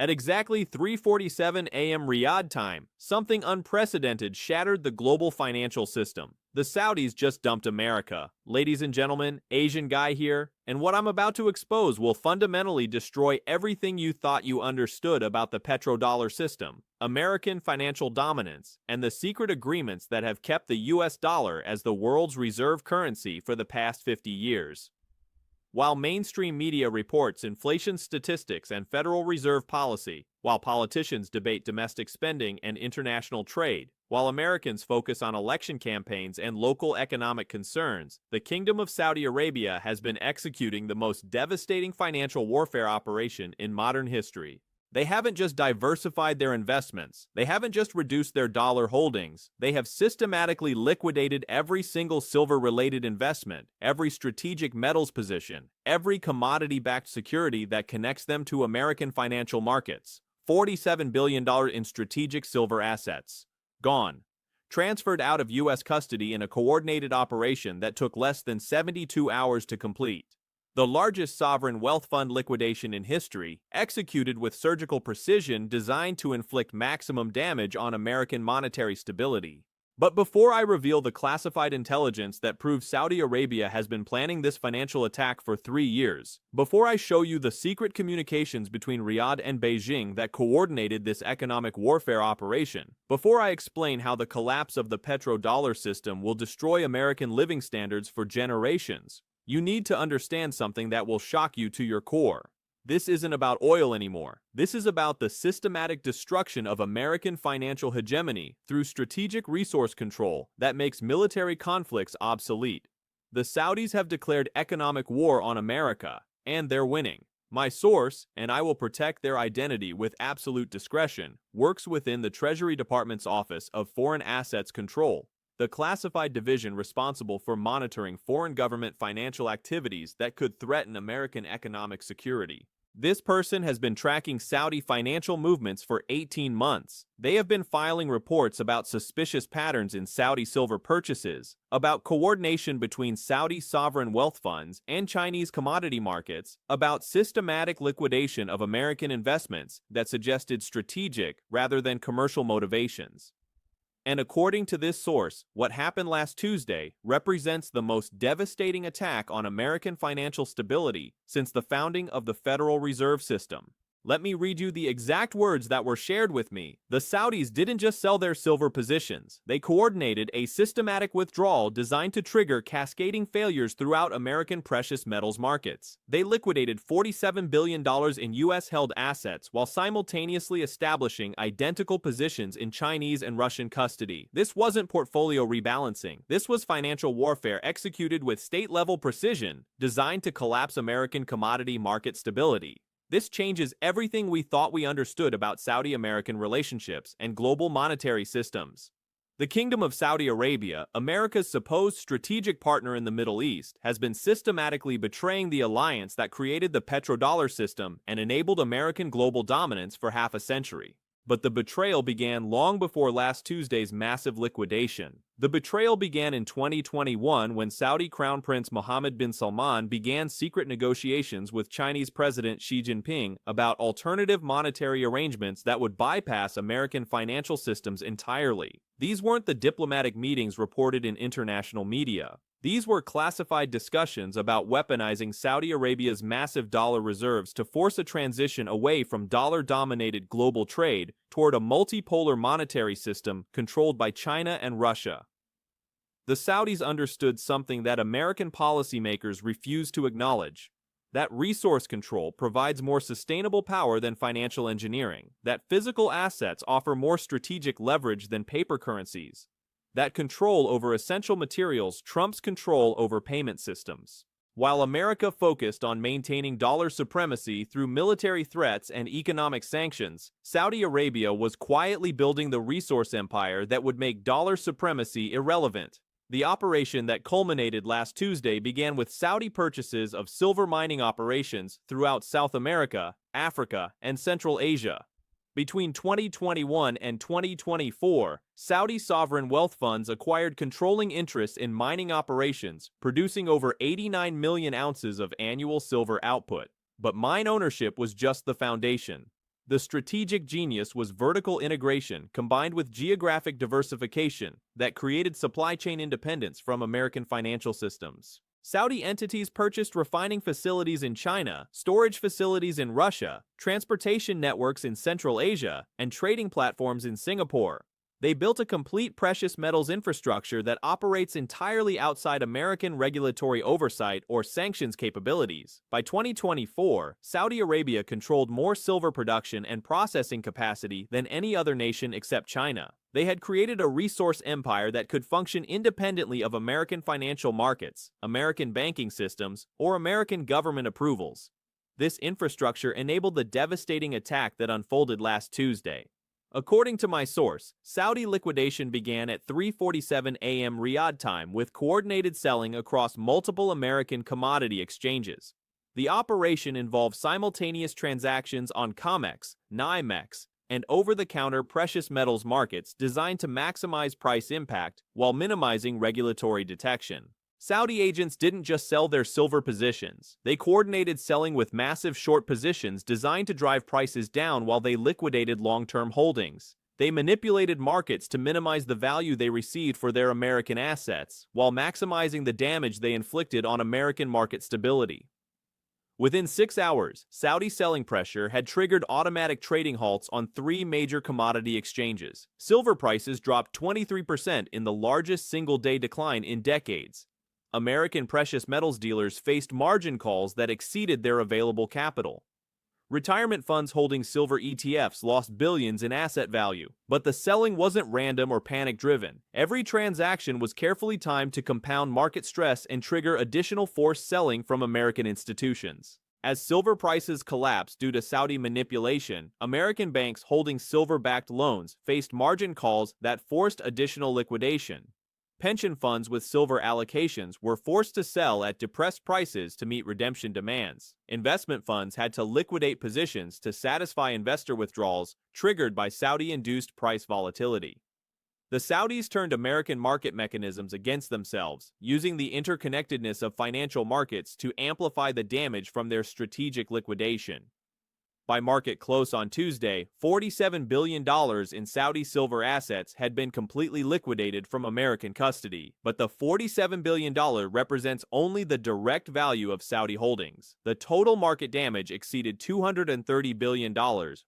At exactly 3:47 AM Riyadh time, something unprecedented shattered the global financial system. The Saudis just dumped America. Ladies and gentlemen, Asian guy here, and what I'm about to expose will fundamentally destroy everything you thought you understood about the petrodollar system, American financial dominance, and the secret agreements that have kept the US dollar as the world's reserve currency for the past 50 years. While mainstream media reports inflation statistics and Federal Reserve policy, while politicians debate domestic spending and international trade, while Americans focus on election campaigns and local economic concerns, the Kingdom of Saudi Arabia has been executing the most devastating financial warfare operation in modern history. They haven't just diversified their investments, they haven't just reduced their dollar holdings, they have systematically liquidated every single silver-related investment, every strategic metals position, every commodity-backed security that connects them to American financial markets. $47 billion in strategic silver assets. Gone. Transferred out of U.S. custody in a coordinated operation that took less than 72 hours to complete. The largest sovereign wealth fund liquidation in history, executed with surgical precision designed to inflict maximum damage on American monetary stability. But before I reveal the classified intelligence that proves Saudi Arabia has been planning this financial attack for 3 years, before I show you the secret communications between Riyadh and Beijing that coordinated this economic warfare operation, before I explain how the collapse of the petrodollar system will destroy American living standards for generations, you need to understand something that will shock you to your core. This isn't about oil anymore. This is about the systematic destruction of American financial hegemony through strategic resource control that makes military conflicts obsolete. The Saudis have declared economic war on America, and they're winning. My source, and I will protect their identity with absolute discretion, works within the Treasury Department's Office of Foreign Assets Control, the classified division responsible for monitoring foreign government financial activities that could threaten American economic security. This person has been tracking Saudi financial movements for 18 months. They have been filing reports about suspicious patterns in Saudi silver purchases, about coordination between Saudi sovereign wealth funds and Chinese commodity markets, about systematic liquidation of American investments that suggested strategic rather than commercial motivations. And according to this source, what happened last Tuesday represents the most devastating attack on American financial stability since the founding of the Federal Reserve System. Let me read you the exact words that were shared with me. The Saudis didn't just sell their silver positions. They coordinated a systematic withdrawal designed to trigger cascading failures throughout American precious metals markets. They liquidated $47 billion in U.S.-held assets while simultaneously establishing identical positions in Chinese and Russian custody. This wasn't portfolio rebalancing. This was financial warfare executed with state-level precision, designed to collapse American commodity market stability. This changes everything we thought we understood about Saudi-American relationships and global monetary systems. The Kingdom of Saudi Arabia, America's supposed strategic partner in the Middle East, has been systematically betraying the alliance that created the petrodollar system and enabled American global dominance for half a century. But the betrayal began long before last Tuesday's massive liquidation. The betrayal began in 2021 when Saudi Crown Prince Mohammed bin Salman began secret negotiations with Chinese President Xi Jinping about alternative monetary arrangements that would bypass American financial systems entirely. These weren't the diplomatic meetings reported in international media. These were classified discussions about weaponizing Saudi Arabia's massive dollar reserves to force a transition away from dollar-dominated global trade toward a multipolar monetary system controlled by China and Russia. The Saudis understood something that American policymakers refused to acknowledge: that resource control provides more sustainable power than financial engineering, that physical assets offer more strategic leverage than paper currencies, that control over essential materials trumps control over payment systems. While America focused on maintaining dollar supremacy through military threats and economic sanctions, Saudi Arabia was quietly building the resource empire that would make dollar supremacy irrelevant. The operation that culminated last Tuesday began with Saudi purchases of silver mining operations throughout South America, Africa, and Central Asia. Between 2021 and 2024, Saudi sovereign wealth funds acquired controlling interests in mining operations, producing over 89 million ounces of annual silver output. But mine ownership was just the foundation. The strategic genius was vertical integration combined with geographic diversification that created supply chain independence from American financial systems. Saudi entities purchased refining facilities in China, storage facilities in Russia, transportation networks in Central Asia, and trading platforms in Singapore. They built a complete precious metals infrastructure that operates entirely outside American regulatory oversight or sanctions capabilities. By 2024, Saudi Arabia controlled more silver production and processing capacity than any other nation except China. They had created a resource empire that could function independently of American financial markets, American banking systems, or American government approvals. This infrastructure enabled the devastating attack that unfolded last Tuesday. According to my source, Saudi liquidation began at 3:47 AM Riyadh time with coordinated selling across multiple American commodity exchanges. The operation involved simultaneous transactions on COMEX, NYMEX, and over-the-counter precious metals markets designed to maximize price impact while minimizing regulatory detection. Saudi agents didn't just sell their silver positions. They coordinated selling with massive short positions designed to drive prices down while they liquidated long-term holdings. They manipulated markets to minimize the value they received for their American assets, while maximizing the damage they inflicted on American market stability. Within 6 hours, Saudi selling pressure had triggered automatic trading halts on 3 major commodity exchanges. Silver prices dropped 23% in the largest single-day decline in decades. American precious metals dealers faced margin calls that exceeded their available capital. Retirement funds holding silver ETFs lost billions in asset value, but the selling wasn't random or panic-driven. Every transaction was carefully timed to compound market stress and trigger additional forced selling from American institutions. As silver prices collapsed due to Saudi manipulation, American banks holding silver-backed loans faced margin calls that forced additional liquidation. Pension funds with silver allocations were forced to sell at depressed prices to meet redemption demands. Investment funds had to liquidate positions to satisfy investor withdrawals triggered by Saudi-induced price volatility. The Saudis turned American market mechanisms against themselves, using the interconnectedness of financial markets to amplify the damage from their strategic liquidation. By market close on Tuesday, $47 billion in Saudi silver assets had been completely liquidated from American custody, but the $47 billion represents only the direct value of Saudi holdings. The total market damage exceeded $230 billion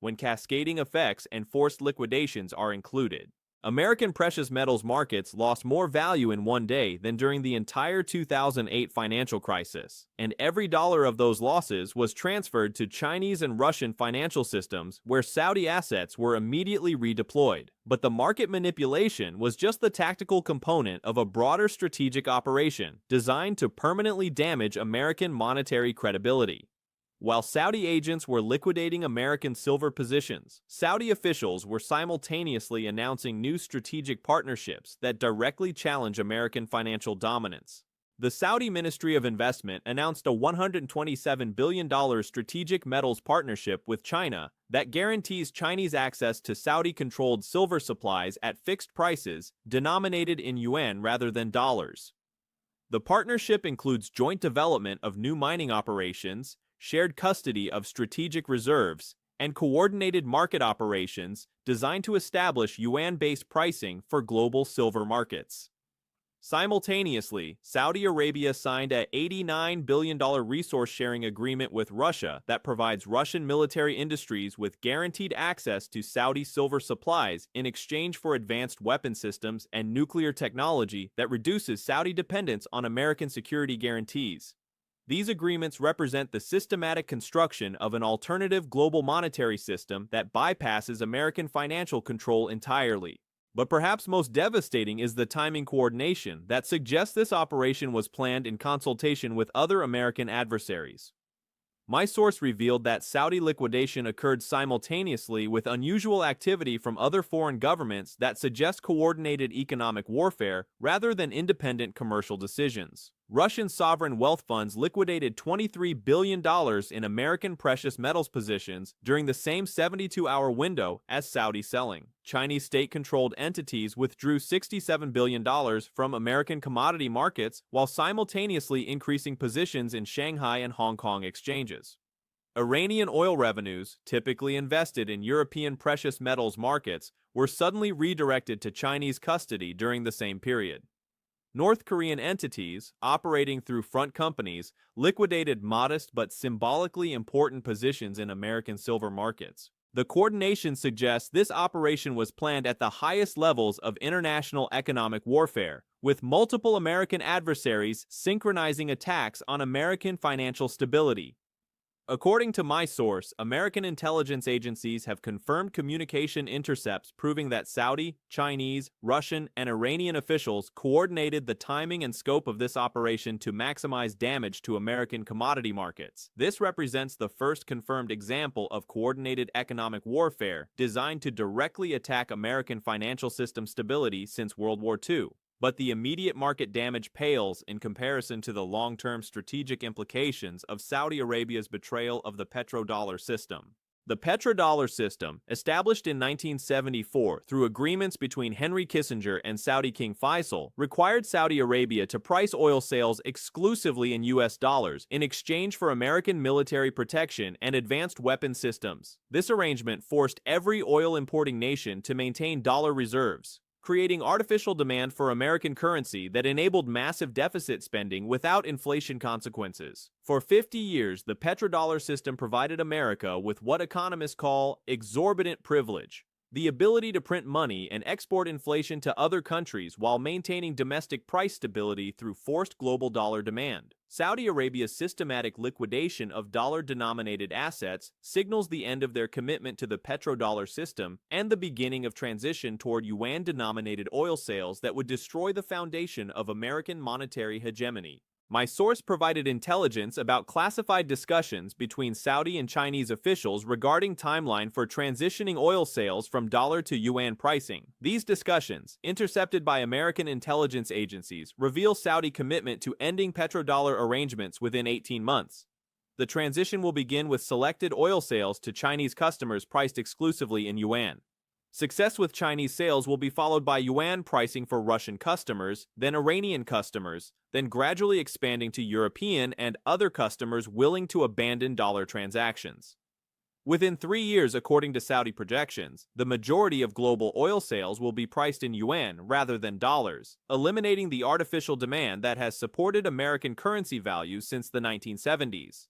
when cascading effects and forced liquidations are included. American precious metals markets lost more value in one day than during the entire 2008 financial crisis, and every dollar of those losses was transferred to Chinese and Russian financial systems where Saudi assets were immediately redeployed. But the market manipulation was just the tactical component of a broader strategic operation designed to permanently damage American monetary credibility. While Saudi agents were liquidating American silver positions, Saudi officials were simultaneously announcing new strategic partnerships that directly challenge American financial dominance. The Saudi Ministry of Investment announced a $127 billion strategic metals partnership with China that guarantees Chinese access to Saudi-controlled silver supplies at fixed prices, denominated in yuan rather than dollars. The partnership includes joint development of new mining operations, shared custody of strategic reserves, and coordinated market operations designed to establish yuan-based pricing for global silver markets. Simultaneously, Saudi Arabia signed an $89 billion resource-sharing agreement with Russia that provides Russian military industries with guaranteed access to Saudi silver supplies in exchange for advanced weapon systems and nuclear technology that reduces Saudi dependence on American security guarantees. These agreements represent the systematic construction of an alternative global monetary system that bypasses American financial control entirely. But perhaps most devastating is the timing coordination that suggests this operation was planned in consultation with other American adversaries. My source revealed that Saudi liquidation occurred simultaneously with unusual activity from other foreign governments that suggest coordinated economic warfare rather than independent commercial decisions. Russian sovereign wealth funds liquidated $23 billion in American precious metals positions during the same 72-hour window as Saudi selling. Chinese state-controlled entities withdrew $67 billion from American commodity markets while simultaneously increasing positions in Shanghai and Hong Kong exchanges. Iranian oil revenues, typically invested in European precious metals markets, were suddenly redirected to Chinese custody during the same period. North Korean entities, operating through front companies, liquidated modest but symbolically important positions in American silver markets. The coordination suggests this operation was planned at the highest levels of international economic warfare, with multiple American adversaries synchronizing attacks on American financial stability. According to my source, American intelligence agencies have confirmed communication intercepts proving that Saudi, Chinese, Russian, and Iranian officials coordinated the timing and scope of this operation to maximize damage to American commodity markets. This represents the first confirmed example of coordinated economic warfare designed to directly attack American financial system stability since World War II. But the immediate market damage pales in comparison to the long-term strategic implications of Saudi Arabia's betrayal of the petrodollar system. The petrodollar system, established in 1974 through agreements between Henry Kissinger and Saudi King Faisal, required Saudi Arabia to price oil sales exclusively in US dollars in exchange for American military protection and advanced weapon systems. This arrangement forced every oil-importing nation to maintain dollar reserves, creating artificial demand for American currency that enabled massive deficit spending without inflation consequences. For 50 years, the petrodollar system provided America with what economists call exorbitant privilege, the ability to print money and export inflation to other countries while maintaining domestic price stability through forced global dollar demand. Saudi Arabia's systematic liquidation of dollar-denominated assets signals the end of their commitment to the petrodollar system and the beginning of transition toward yuan-denominated oil sales that would destroy the foundation of American monetary hegemony. My source provided intelligence about classified discussions between Saudi and Chinese officials regarding timeline for transitioning oil sales from dollar to yuan pricing. These discussions, intercepted by American intelligence agencies, reveal Saudi commitment to ending petrodollar arrangements within 18 months. The transition will begin with selected oil sales to Chinese customers priced exclusively in yuan. Success with Chinese sales will be followed by yuan pricing for Russian customers, then Iranian customers, then gradually expanding to European and other customers willing to abandon dollar transactions. Within 3 years, according to Saudi projections, the majority of global oil sales will be priced in yuan rather than dollars, eliminating the artificial demand that has supported American currency values since the 1970s.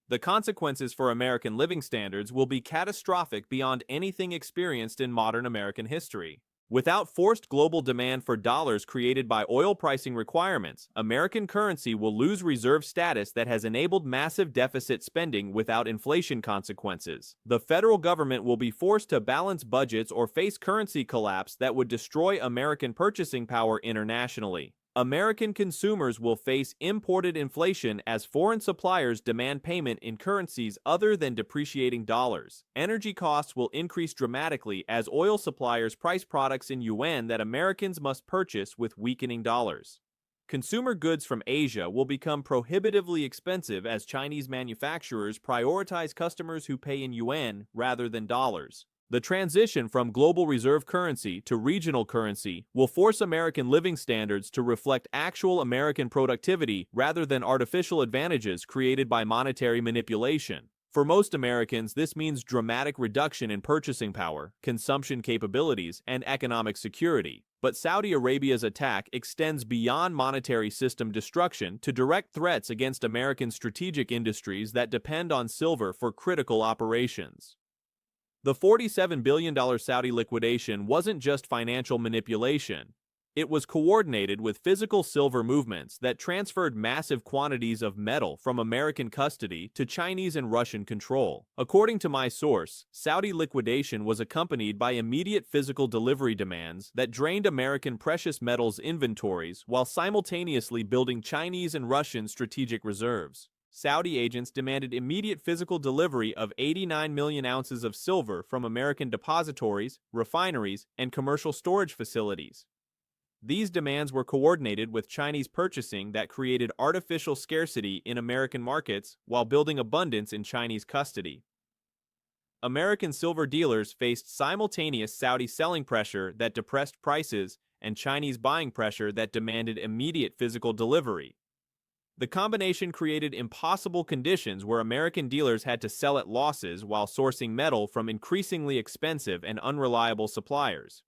The consequences for American living standards will be catastrophic beyond anything experienced in modern American history. Without forced global demand for dollars created by oil pricing requirements, American currency will lose reserve status that has enabled massive deficit spending without inflation consequences. The federal government will be forced to balance budgets or face currency collapse that would destroy American purchasing power internationally. American consumers will face imported inflation as foreign suppliers demand payment in currencies other than depreciating dollars. Energy costs will increase dramatically as oil suppliers price products in yuan that Americans must purchase with weakening dollars. Consumer goods from Asia will become prohibitively expensive as Chinese manufacturers prioritize customers who pay in yuan rather than dollars. The transition from global reserve currency to regional currency will force American living standards to reflect actual American productivity rather than artificial advantages created by monetary manipulation. For most Americans, this means dramatic reduction in purchasing power, consumption capabilities, and economic security. But Saudi Arabia's attack extends beyond monetary system destruction to direct threats against American strategic industries that depend on silver for critical operations. The $47 billion Saudi liquidation wasn't just financial manipulation. It was coordinated with physical silver movements that transferred massive quantities of metal from American custody to Chinese and Russian control. According to my source, Saudi liquidation was accompanied by immediate physical delivery demands that drained American precious metals inventories while simultaneously building Chinese and Russian strategic reserves. Saudi agents demanded immediate physical delivery of 89 million ounces of silver from American depositories, refineries, and commercial storage facilities. These demands were coordinated with Chinese purchasing that created artificial scarcity in American markets while building abundance in Chinese custody. American silver dealers faced simultaneous Saudi selling pressure that depressed prices and Chinese buying pressure that demanded immediate physical delivery. The combination created impossible conditions where American dealers had to sell at losses while sourcing metal from increasingly expensive and unreliable suppliers.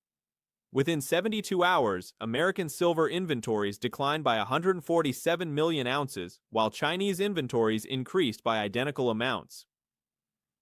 Within 72 hours, American silver inventories declined by 147 million ounces, while Chinese inventories increased by identical amounts.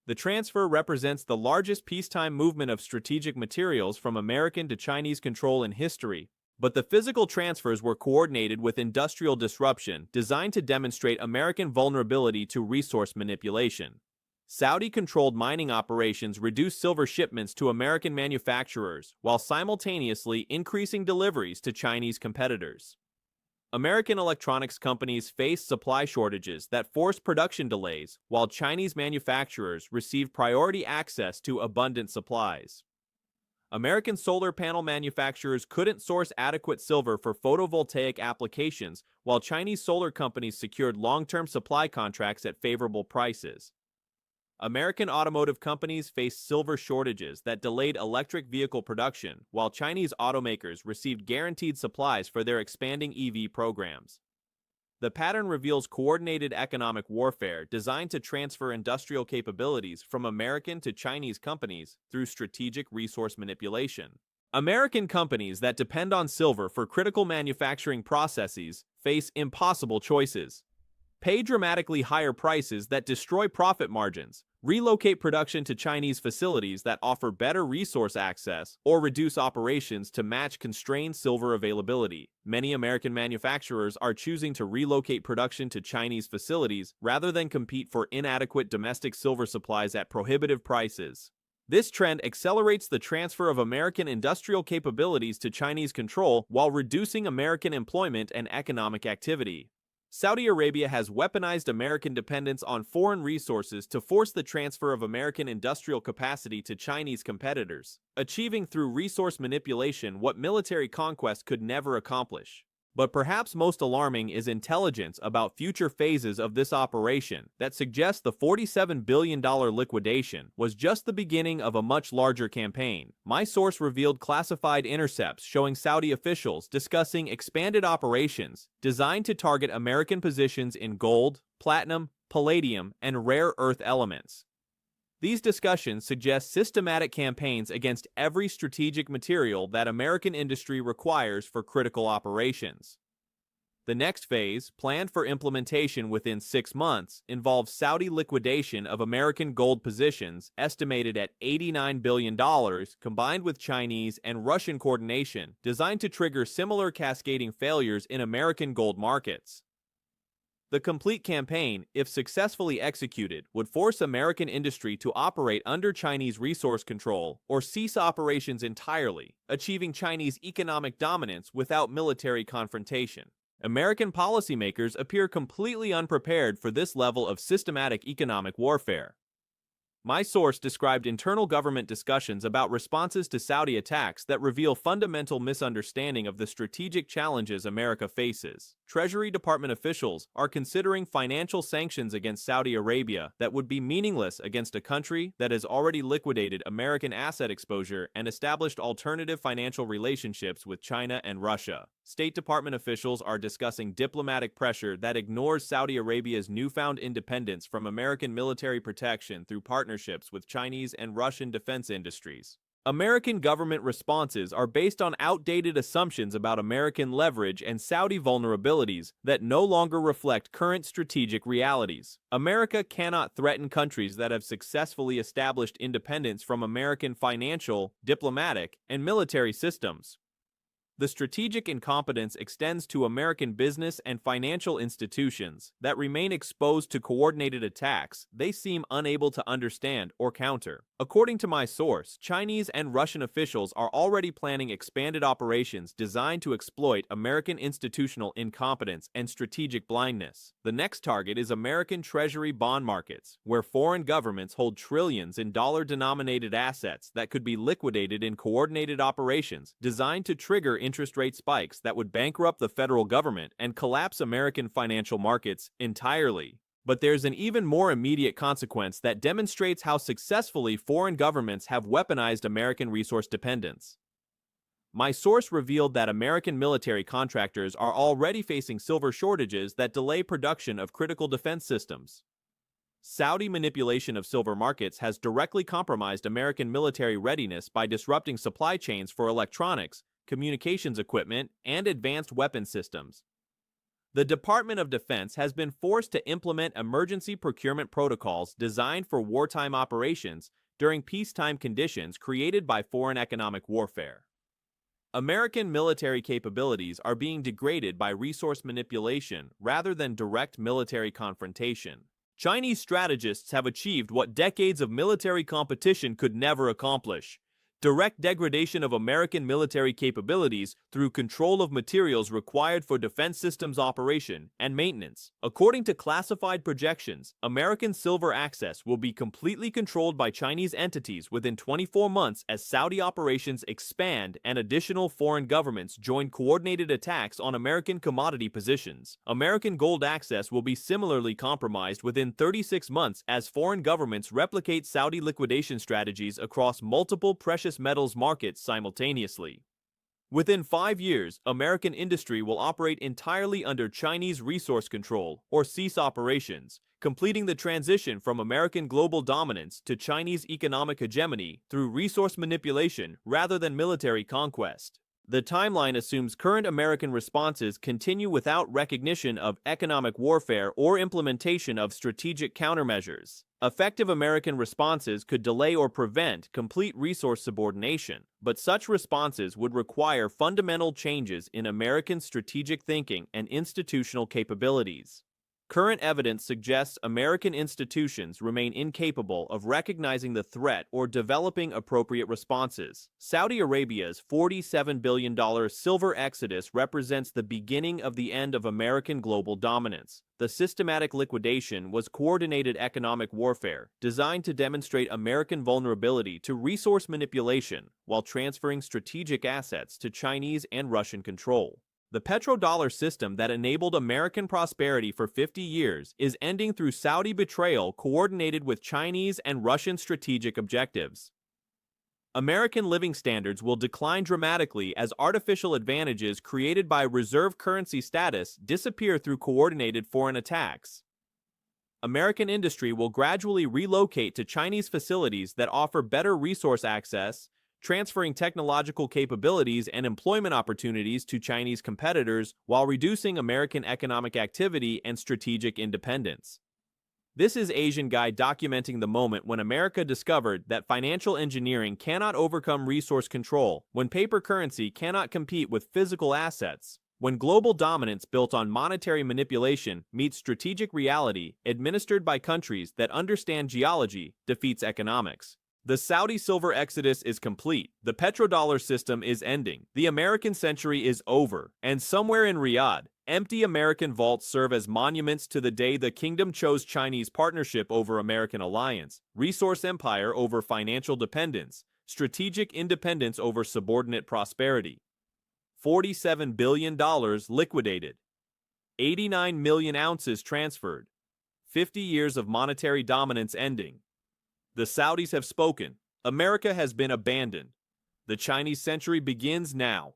The transfer represents the largest peacetime movement of strategic materials from American to Chinese control in history, but the physical transfers were coordinated with industrial disruption designed to demonstrate American vulnerability to resource manipulation. Saudi-controlled mining operations reduced silver shipments to American manufacturers while simultaneously increasing deliveries to Chinese competitors. American electronics companies faced supply shortages that forced production delays, while Chinese manufacturers received priority access to abundant supplies. American solar panel manufacturers couldn't source adequate silver for photovoltaic applications, while Chinese solar companies secured long-term supply contracts at favorable prices. American automotive companies faced silver shortages that delayed electric vehicle production, while Chinese automakers received guaranteed supplies for their expanding EV programs. The pattern reveals coordinated economic warfare designed to transfer industrial capabilities from American to Chinese companies through strategic resource manipulation. American companies that depend on silver for critical manufacturing processes face impossible choices. Pay dramatically higher prices that destroy profit margins, relocate production to Chinese facilities that offer better resource access, or reduce operations to match constrained silver availability. Many American manufacturers are choosing to relocate production to Chinese facilities rather than compete for inadequate domestic silver supplies at prohibitive prices. This trend accelerates the transfer of American industrial capabilities to Chinese control while reducing American employment and economic activity. Saudi Arabia has weaponized American dependence on foreign resources to force the transfer of American industrial capacity to Chinese competitors, achieving through resource manipulation what military conquest could never accomplish. But perhaps most alarming is intelligence about future phases of this operation that suggests the $47 billion liquidation was just the beginning of a much larger campaign. My source revealed classified intercepts showing Saudi officials discussing expanded operations designed to target American positions in gold, platinum, palladium, and rare earth elements. These discussions suggest systematic campaigns against every strategic material that American industry requires for critical operations. The next phase, planned for implementation within 6 months, involves Saudi liquidation of American gold positions estimated at $89 billion, combined with Chinese and Russian coordination, designed to trigger similar cascading failures in American gold markets. The complete campaign, if successfully executed, would force American industry to operate under Chinese resource control or cease operations entirely, achieving Chinese economic dominance without military confrontation. American policymakers appear completely unprepared for this level of systematic economic warfare. My source described internal government discussions about responses to Saudi attacks that reveal fundamental misunderstanding of the strategic challenges America faces. Treasury Department officials are considering financial sanctions against Saudi Arabia that would be meaningless against a country that has already liquidated American asset exposure and established alternative financial relationships with China and Russia. State Department officials are discussing diplomatic pressure that ignores Saudi Arabia's newfound independence from American military protection through partnerships with Chinese and Russian defense industries. American government responses are based on outdated assumptions about American leverage and Saudi vulnerabilities that no longer reflect current strategic realities. America cannot threaten countries that have successfully established independence from American financial, diplomatic, and military systems. The strategic incompetence extends to American business and financial institutions that remain exposed to coordinated attacks they seem unable to understand or counter. According to my source, Chinese and Russian officials are already planning expanded operations designed to exploit American institutional incompetence and strategic blindness. The next target is American Treasury bond markets, where foreign governments hold trillions in dollar-denominated assets that could be liquidated in coordinated operations designed to trigger interest rate spikes that would bankrupt the federal government and collapse American financial markets entirely. But there's an even more immediate consequence that demonstrates how successfully foreign governments have weaponized American resource dependence. My source revealed that American military contractors are already facing silver shortages that delay production of critical defense systems. Saudi manipulation of silver markets has directly compromised American military readiness by disrupting supply chains for electronics, communications equipment, and advanced weapon systems. The Department of Defense has been forced to implement emergency procurement protocols designed for wartime operations during peacetime conditions created by foreign economic warfare. American military capabilities are being degraded by resource manipulation rather than direct military confrontation. Chinese strategists have achieved what decades of military competition could never accomplish: direct degradation of American military capabilities through control of materials required for defense systems operation and maintenance. According to classified projections, American silver access will be completely controlled by Chinese entities within 24 months as Saudi operations expand and additional foreign governments join coordinated attacks on American commodity positions. American gold access will be similarly compromised within 36 months as foreign governments replicate Saudi liquidation strategies across multiple precious metals markets simultaneously. Within 5 years, American industry will operate entirely under Chinese resource control, or cease operations, completing the transition from American global dominance to Chinese economic hegemony through resource manipulation rather than military conquest. The timeline assumes current American responses continue without recognition of economic warfare or implementation of strategic countermeasures. Effective American responses could delay or prevent complete resource subordination, but such responses would require fundamental changes in American strategic thinking and institutional capabilities. Current evidence suggests American institutions remain incapable of recognizing the threat or developing appropriate responses. Saudi Arabia's $47 billion silver exodus represents the beginning of the end of American global dominance. The systematic liquidation was coordinated economic warfare designed to demonstrate American vulnerability to resource manipulation while transferring strategic assets to Chinese and Russian control. The petrodollar system that enabled American prosperity for 50 years is ending through Saudi betrayal coordinated with Chinese and Russian strategic objectives. American living standards will decline dramatically as artificial advantages created by reserve currency status disappear through coordinated foreign attacks. American industry will gradually relocate to Chinese facilities that offer better resource access, transferring technological capabilities and employment opportunities to Chinese competitors while reducing American economic activity and strategic independence. This is Asian Guy documenting the moment when America discovered that financial engineering cannot overcome resource control, when paper currency cannot compete with physical assets, when global dominance built on monetary manipulation meets strategic reality administered by countries that understand geology defeats economics. The Saudi silver exodus is complete, the petrodollar system is ending, the American century is over, and somewhere in Riyadh, empty American vaults serve as monuments to the day the kingdom chose Chinese partnership over American alliance, resource empire over financial dependence, strategic independence over subordinate prosperity. $47 billion liquidated. 89 million ounces transferred. 50 years of monetary dominance ending. The Saudis have spoken. America has been abandoned. The Chinese century begins now.